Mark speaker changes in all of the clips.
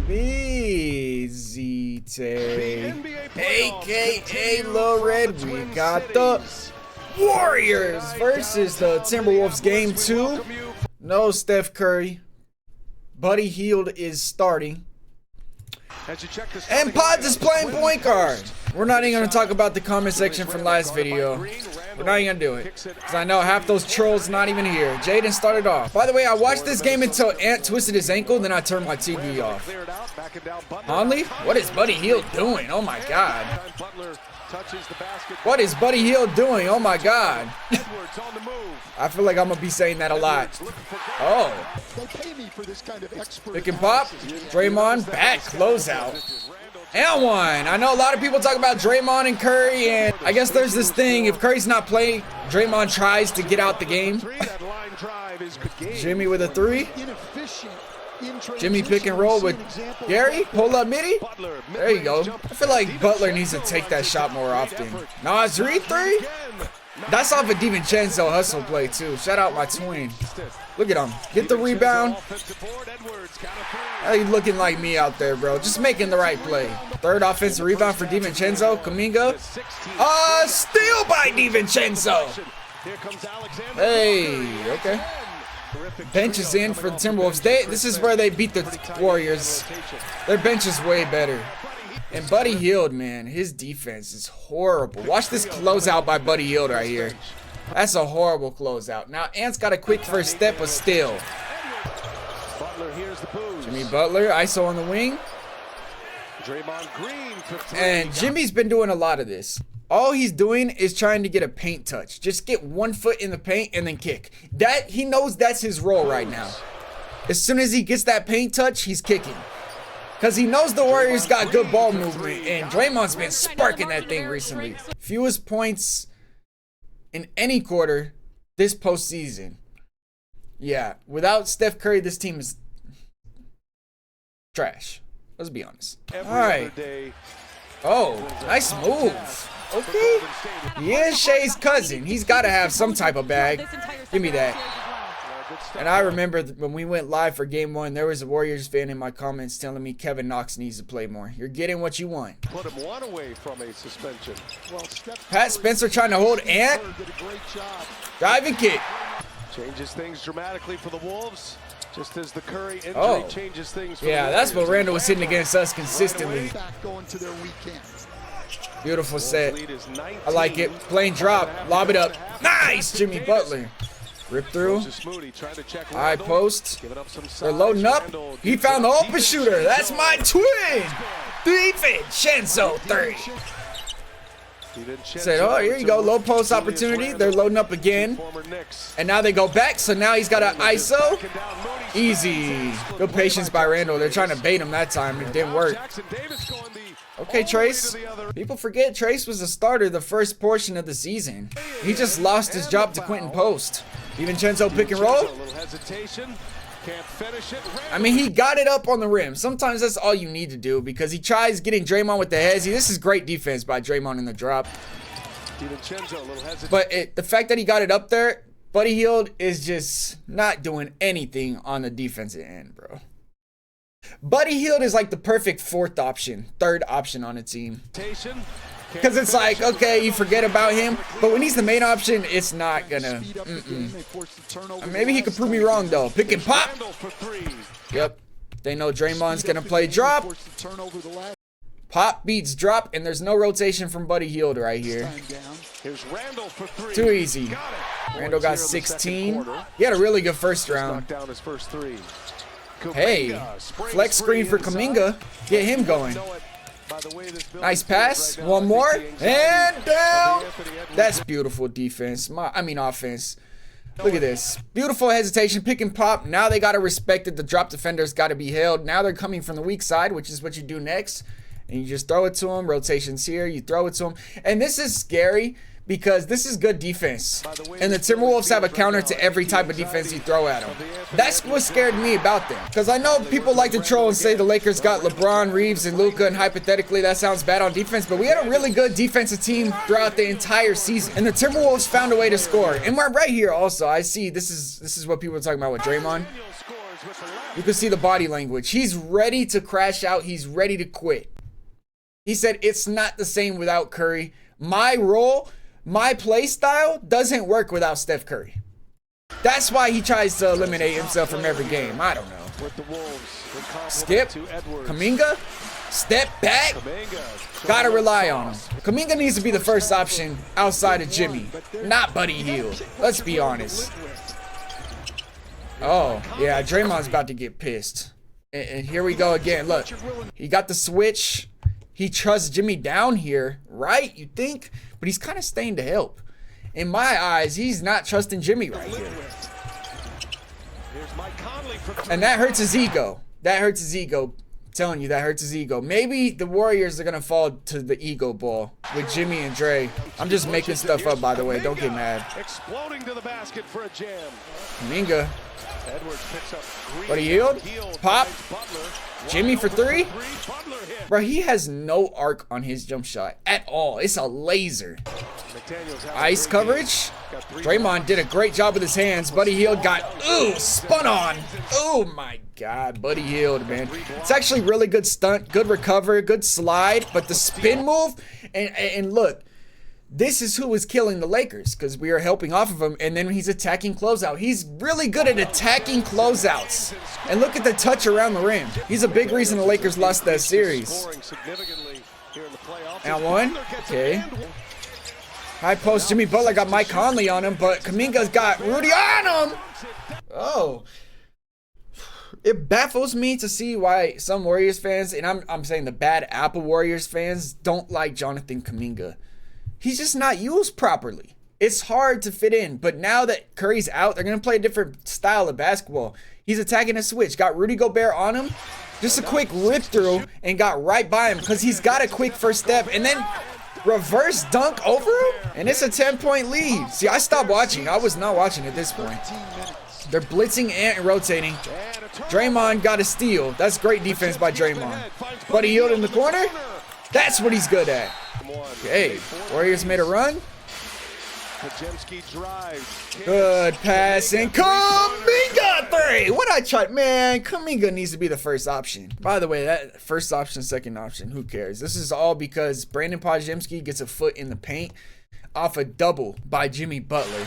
Speaker 1: be ZTAY, aka Lil Red. We got the Warriors versus the Timberwolves game 2. No Steph Curry. Buddy Hield is starting. And Pods is playing point guard. We're not even going to talk about the comment section from last video. We're not even going to do it. Because I know half those trolls not even here. Jaden started off. By the way, I watched this game until Ant twisted his ankle, then I turned my TV off. Conley? What is Buddy Hield doing? Oh my god. What is Buddy Hield doing? Oh my god. I feel like I'm going to be saying that a lot. Oh. Pick and pop. Draymond back closeout. And one. I know a lot of people talk about Draymond and Curry, and I guess there's this thing, if Curry's not playing, Draymond tries to get out the game. Jimmy with a three. Jimmy pick and roll with Gary. Pull up midi. There you go. I feel like Butler needs to take that shot more often. Nas Reed three. That's off a DiVincenzo hustle play too. Shout out my twin. Look at him. Get the rebound. Hey, looking like me out there, bro. Just making the right play. Third offensive rebound for DiVincenzo. Kuminga. Steal by DiVincenzo. Hey, okay. Bench is in for the Timberwolves. This is where they beat the Warriors. Their bench is way better. And Buddy Hield, man, his defense is horrible. Watch this closeout by Buddy Hield right here. That's a horrible closeout. Now, Ant's got a quick first step, but still. Jimmy Butler, ISO on the wing. And Jimmy's been doing a lot of this. All he's doing is trying to get a paint touch. Just get 1 foot in the paint and then kick. He knows that's his role right now. As soon as he gets that paint touch, he's kicking. Because he knows the Warriors got good ball movement, and Draymond's been sparking that thing recently. Fewest points in any quarter this postseason. Yeah, without Steph Curry, this team is trash. Let's be honest. All right. Oh, nice move. Okay. He is Shay's cousin. He's got to have some type of bag. Give me that. And I remember when we went live for game 1, there was a Warriors fan in my comments telling me Kevin Knox needs to play more. You're getting what you want.
Speaker 2: Put him one away from a suspension.
Speaker 1: Pat Spencer trying to hold Ant. Driving kick.
Speaker 2: Changes things dramatically for the Wolves. Just as the Curry injury changes things for the Warriors.
Speaker 1: That's what Randall was hitting against us consistently. Beautiful set. I like it. Plain drop. Lob it up. Nice, Jimmy Butler. Rip through. High post. They're loading up. He found the open shooter. That's my twin. DiVincenzo 3. Said, oh, here you go. Low post opportunity. They're loading up again. And now they go back. So now he's got an ISO. Easy. Good patience by Randall. They're trying to bait him that time. It didn't work. Okay, Trace. People forget Trace was a starter the first portion of the season. He just lost his job to Quentin Post. DiVincenzo pick and roll. I mean, he got it up on the rim. Sometimes that's all you need to do because he tries getting Draymond with the hezzy. This is great defense by Draymond in the drop. But the fact that he got it up there, Buddy Hield is just not doing anything on the defensive end, bro. Buddy Hield is like the perfect third option on a team. Because it's like, okay, you forget about him, but when he's the main option, it's not gonna. Maybe he could prove me wrong though. Pick and pop. Yep. They know Draymond's gonna play drop. Pop beats drop, and there's no rotation from Buddy Hield right here. Too easy. Randall got 16. He had a really good first round. Hey, flex screen for Kuminga. Get him going. Nice pass. One more. And down. That's beautiful defense. Offense. Look at this. Beautiful hesitation. Pick and pop. Now they got to respect it. The drop defender's got to be held. Now they're coming from the weak side, which is what you do next. And you just throw it to them. Rotations here. You throw it to them. And this is scary because this is good defense. And the Timberwolves have a counter to every type of defense you throw at them. That's what scared me about them. Because I know people like to troll and say the Lakers got LeBron, Reeves, and Luka, and hypothetically that sounds bad on defense, but we had a really good defensive team throughout the entire season. And the Timberwolves found a way to score. And we're right here also. I see this is what people are talking about with Draymond. You can see the body language. He's ready to crash out. He's ready to quit. He said, it's not the same without Curry. My role, my play style doesn't work without Steph Curry. That's why he tries to eliminate himself from every game. I don't know. Skip. Kuminga. Step back. Gotta rely on him. Kuminga needs to be the first option outside of Jimmy, not Buddy Hield. Let's be honest. Oh, yeah, Draymond's about to get pissed. And here we go again. Look, he got the switch. He trusts Jimmy down here, right? You think? But he's kind of staying to help. In my eyes, he's not trusting Jimmy right here. And that hurts his ego. That hurts his ego. I'm telling you, that hurts his ego. Maybe the Warriors are going to fall to the ego ball with Jimmy and Dre. I'm just making stuff up, by the way. Don't get mad.
Speaker 2: Exploding to the basket for a jam.
Speaker 1: Kuminga. Buddy Hield. Pop. Jimmy for three. Bro, he has no arc on his jump shot at all. It's a laser. Ice coverage. Draymond did a great job with his hands. Buddy Hield got, spun on. Oh my God, Buddy Hield, man. It's actually really good stunt, good recover, good slide, but the spin move, and look, this is who was killing the Lakers because we are helping off of him, and then he's attacking closeout. He's really good at attacking closeouts. And look at the touch around the rim. He's a big reason the Lakers lost that series. And one, okay. High post, Jimmy Butler got Mike Conley on him, but Kuminga's got Rudy on him. Oh. It baffles me to see why some Warriors fans, and I'm saying the bad Apple Warriors fans, don't like Jonathan Kuminga. He's just not used properly. It's hard to fit in, but now that Curry's out, they're going to play a different style of basketball. He's attacking a switch. Got Rudy Gobert on him. Just a quick rip through and got right by him because he's got a quick first step and then reverse dunk over him. And it's a 10-point lead. See, I stopped watching. I was not watching at this point. They're blitzing and rotating. Draymond got a steal. That's great defense by Draymond. Buddy Hield in the corner. That's what he's good at. Okay, Warriors made a run. Good pass and Kuminga three. What I tried, man. Kuminga needs to be the first option. By the way, that first option, second option, who cares? This is all because Brandon Podziemski gets a foot in the paint off a double by Jimmy Butler.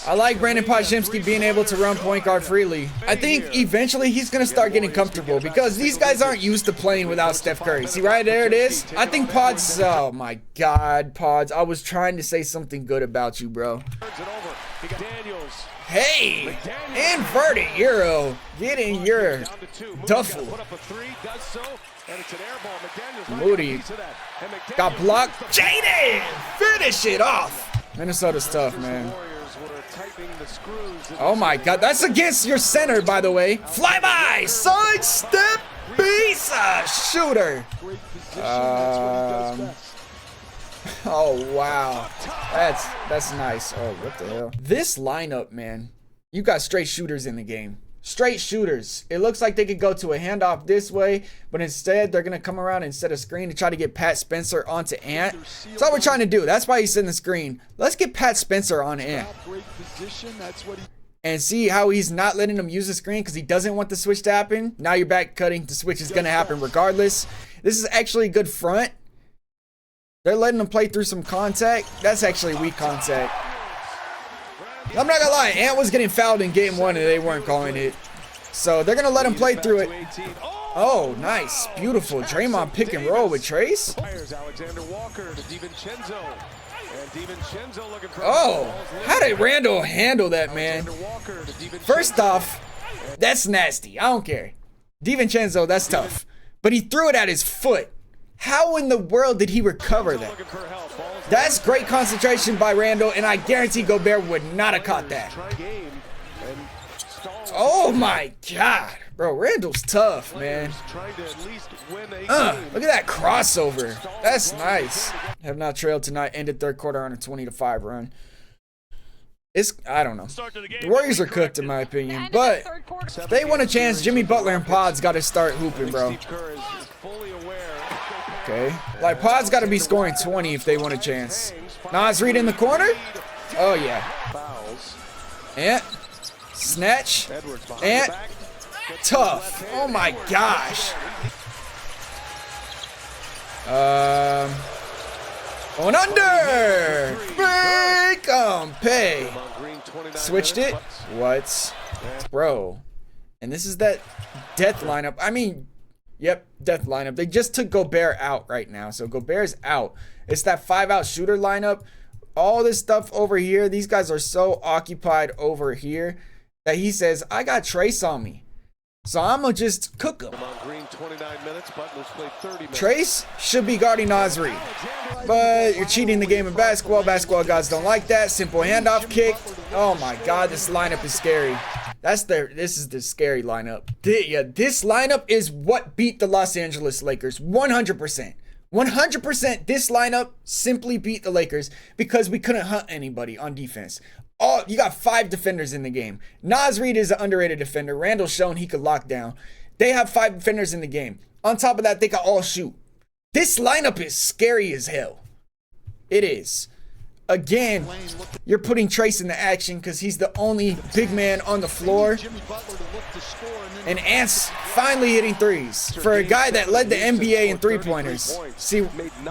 Speaker 1: I like Brandon Podziemski being able to run point guard freely. I think eventually he's going to start getting comfortable because these guys aren't used to playing without Steph Curry. See, right there it is. I think Pods, oh my God, Pods. I was trying to say something good about you, bro. Hey, inverted Euro. Get in your duffel. Moody got blocked. Jaden, finish it off. Minnesota's tough, man. Oh my God, that's against your center, by the way. Fly by, sidestep, pizza shooter. Oh wow, that's nice. Oh, what the hell? This lineup, man. You got straight shooters in the game. Straight shooters. It looks like they could go to a handoff this way, but instead they're gonna come around and set a screen to try to get Pat Spencer onto Ant. That's all we're trying to do. That's why he's setting the screen. Let's get Pat Spencer on Ant. And see how he's not letting him use the screen because he doesn't want the switch to happen. Now you're back cutting. The switch is gonna happen regardless. This is actually a good front. They're letting him play through some contact. That's actually weak contact. I'm not gonna lie, Ant was getting fouled in game one and they weren't calling it. So they're gonna let him play through it. Oh, nice. Beautiful. Draymond pick and roll with Trace. Oh, how did Randall handle that, man? First off, that's nasty. I don't care. DiVincenzo, that's tough. But he threw it at his foot. How in the world did he recover that? That's great concentration by Randall, and I guarantee Gobert would not have caught that. Oh my God. Bro, Randall's tough, man. Look at that crossover. That's nice. Have not trailed tonight. Ended third quarter on a 20-5 run. I don't know. The Warriors are cooked in my opinion, but if they want a chance, Jimmy Butler and Pods got to start hooping, bro. Okay. Like, Pod's got to be scoring 20 if they want a chance. Nas Reed in the corner? Oh, yeah. And Snatch. And tough. Oh my gosh. Going under. Make 'em pay. Switched it. What? Bro. And this is that death lineup. I mean, yep, death lineup. They just took Gobert out right now. So Gobert's out. It's that 5-out shooter lineup. All this stuff over here. These guys are so occupied over here that he says, I got Trace on me. So I'm going to just cook him. Trace should be guarding Nasri. But you're cheating the game of basketball. Basketball gods don't like that. Simple handoff kick. Oh my God, this lineup is scary. This is the scary lineup. This lineup is what beat the Los Angeles Lakers 100%. 100% this lineup simply beat the Lakers because we couldn't hunt anybody on defense. You got 5 defenders in the game. Naz Reid is an underrated defender. Randall's shown he could lock down. They have 5 defenders in the game. On top of that, they can all shoot. This lineup is scary as hell. It is. Again, you're putting Trace into action because he's the only big man on the floor. And Ant's finally hitting threes for a guy that led the NBA in three-pointers. See,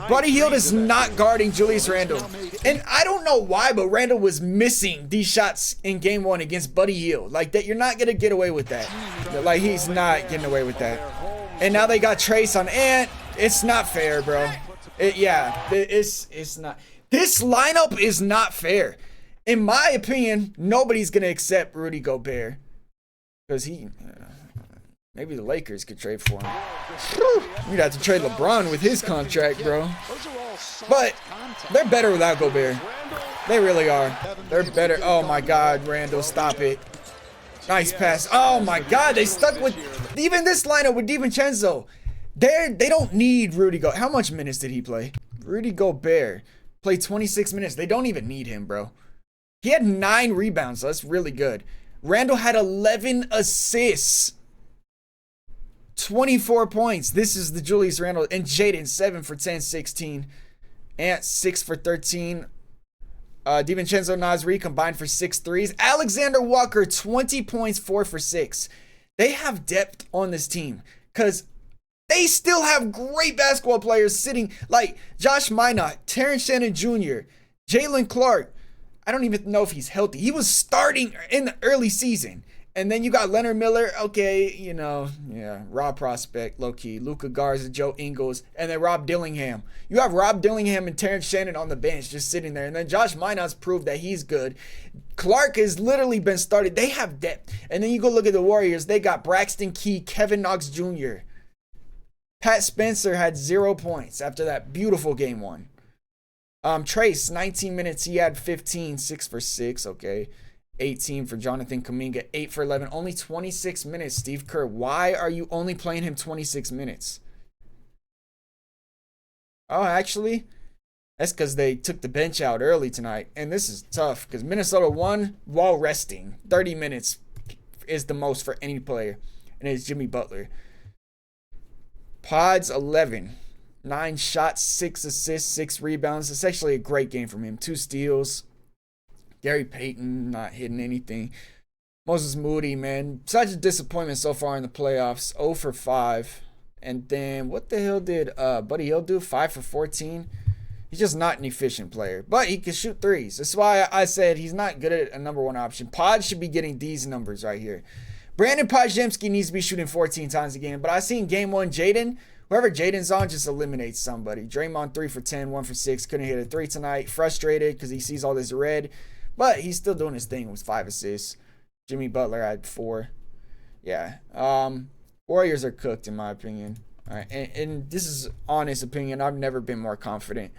Speaker 1: Buddy Hield is not guarding Julius Randle. And I don't know why, but Randle was missing these shots in game 1 against Buddy Hield. Like that, you're not going to get away with that. Like, he's not getting away with that. And now they got Trace on Ant. It's not fair, bro. It's not. This lineup is not fair. In my opinion, nobody's going to accept Rudy Gobert. Because maybe the Lakers could trade for him. We'd have to trade LeBron with his contract, bro. But they're better without Gobert. They really are. They're better. Oh my God, Randall, stop it. Nice pass. Oh my God, they stuck with even this lineup with DiVincenzo. They don't need Rudy Gobert. How much minutes did he play? Rudy Gobert played 26 minutes. They don't even need him, bro. He had 9 rebounds, so that's really good. Randall had 11 assists. 24 points. This is the Julius Randle. And Jaden, 7 for 10, 16. Ant, 6 for 13. DiVincenzo, Nasri combined for 6 threes. Alexander Walker, 20 points, 4 for 6. They have depth on this team because they still have great basketball players sitting like Josh Minot, Terrence Shannon Jr., Jalen Clark. I don't even know if he's healthy. He was starting in the early season. And then you got Leonard Miller. Okay, raw prospect, low-key. Luka Garza, Joe Ingles, and then Rob Dillingham. You have Rob Dillingham and Terrence Shannon on the bench just sitting there. And then Josh Minot's proved that he's good. Clark has literally been started. They have depth. And then you go look at the Warriors. They got Braxton Key, Kevin Knox Jr., Pat Spencer had 0 points after that beautiful game 1. Trace, 19 minutes. He had 15, 6 for 6. Okay. 18 for Jonathan Kuminga, 8 for 11. Only 26 minutes, Steve Kerr. Why are you only playing him 26 minutes? Oh, actually, that's because they took the bench out early tonight. And this is tough because Minnesota won while resting. 30 minutes is the most for any player. And it's Jimmy Butler. Pods 11, 9 shots, 6 assists, 6 rebounds. It's actually a great game from him. 2 steals. Gary Payton not hitting anything. Moses Moody, man, such a disappointment so far in the playoffs. 0 for 5. And then what the hell did Buddy Hield do? 5 for 14. He's just not an efficient player, but he can shoot threes. That's why I said he's not good at a number 1 option. Pod should be getting these numbers right here. Brandon Podziemski needs to be shooting 14 times a game. But I seen game 1, Jaden. Whoever Jaden's on just eliminates somebody. Draymond 3 for 10, 1 for 6. Couldn't hit a 3 tonight. Frustrated because he sees all this red. But he's still doing his thing with 5 assists. Jimmy Butler had 4. Yeah. Warriors are cooked in my opinion. All right. And this is honest opinion. I've never been more confident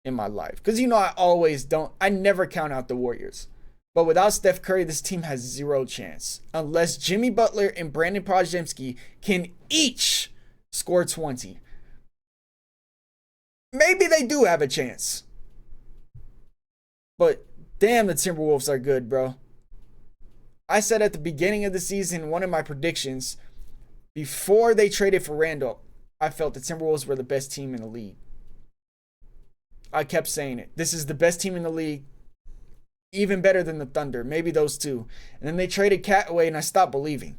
Speaker 1: in my life. Because I never count out the Warriors. But without Steph Curry, this team has 0 chance. Unless Jimmy Butler and Brandon Podziemski can each score 20. Maybe they do have a chance. But damn, the Timberwolves are good, bro. I said at the beginning of the season, one of my predictions, before they traded for Randall, I felt the Timberwolves were the best team in the league. I kept saying it. This is the best team in the league. even better than the Thunder. Maybe those two. And then they traded Cat away, and I stopped believing.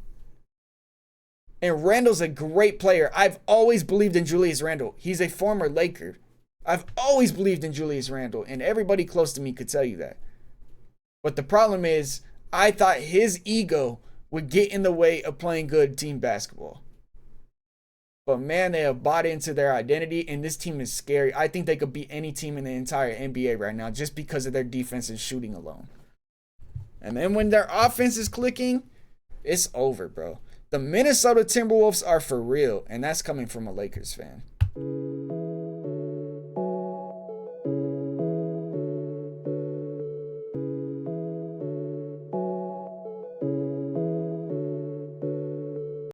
Speaker 1: And Randle's a great player. I've always believed in Julius Randle. He's a former Laker. I've always believed in Julius Randle, and everybody close to me could tell you that. But the problem is, I thought his ego would get in the way of playing good team basketball. But man, they have bought into their identity, and this team is scary. I think they could beat any team in the entire NBA right now just because of their defense and shooting alone. And then when their offense is clicking, it's over, bro. The Minnesota Timberwolves are for real, and that's coming from a Lakers fan.